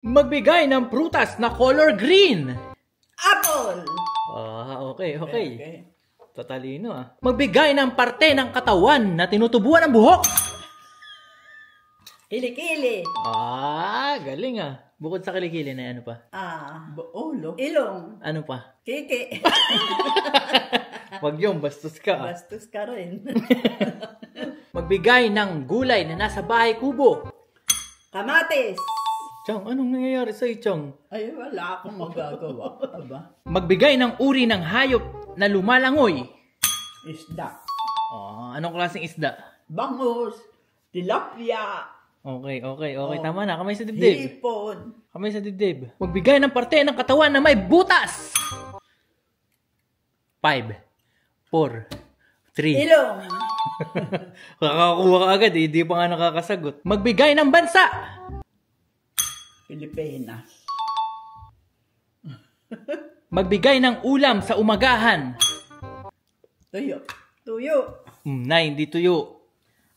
Magbigay ng prutas na color green. Apple. Okay. Tatalino Magbigay ng parte ng katawan na tinutubuan ng buhok. Kilikili. Galing Bukod sa kilikili na ano pa? Ulo. Ilong. Ano pa? Kiki. Wag yung bastos ka. Bastos ka rin. Magbigay ng gulay na nasa bahay kubo. Kamatis. Chong, anong nangyayari sa'yo, Chong? Ay, wala akong magagawa. Aba? Magbigay ng uri ng hayop na lumalangoy. Isda. Anong klaseng isda? Bangus. Tilapia. Okay. Tama na. Kamay sa dibdib. Hipon. Kamay sa dibdib. Magbigay ng parte ng katawan na may butas. 5, 4, 3. Ilong. Kakakuha ka agad Di pa nga nakakasagot. Magbigay ng bansa. Pilipinas. Magbigay ng ulam sa umagahan. Tuyo. 9, di tuyo.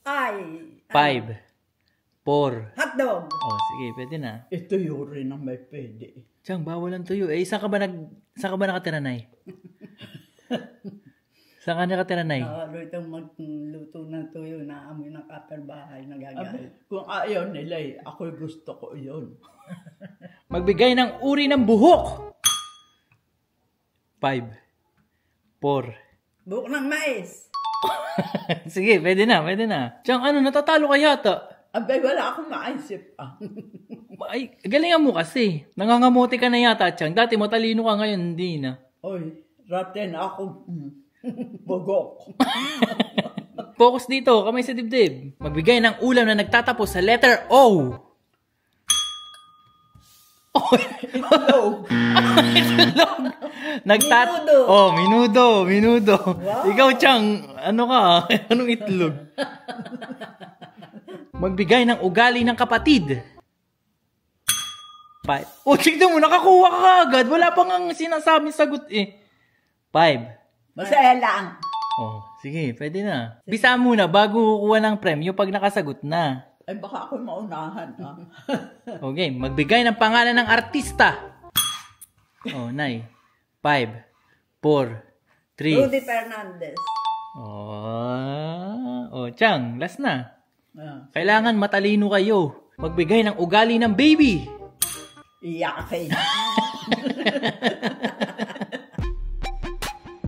5, 4. Hotdog. Sige, pwede na. Tuyo rin ang may pwede. Chang, bawal ang tuyo. Saan ka ba nakatira, Nay? Saan ka nakatira, Nay? Itong magluto ng tuyo na amoy ng kapitbahay nagagalit. Kung ayaw nila ako'y gusto ko yun. Magbigay ng uri ng buhok. 5, 4. Buhok ng mais. Sige, pwede na. Chang, natatalo ka yata. Abay, wala akong maisip. Ay, galingan mo kasi. Nangangamote ka na yata, Chang. Dati matalino ka, ngayon hindi na. Oy, raten ako. Bugok. Focus dito, kamay sa dibdib. Magbigay ng ulam na nagtatapos sa letter O. Itlog. Minudo. Wow. Ikaw, Chang, ano ka? Anong itlog? Magbigay ng ugali ng kapatid. 5. Tignan mo, nakakuha ka agad. Wala pang ang sinasabing sagot 5. Masaya lang. Sige, pwede na. Bisa muna bago kukuha ng premyo pag nakasagot na. Ay, baka ako maunahan. Okay, magbigay ng pangalan ng artista. Nay. 5, 4, 3. Rudy Fernandez. Chang, last na. Kailangan matalino kayo. Magbigay ng ugali ng baby. Iyakin.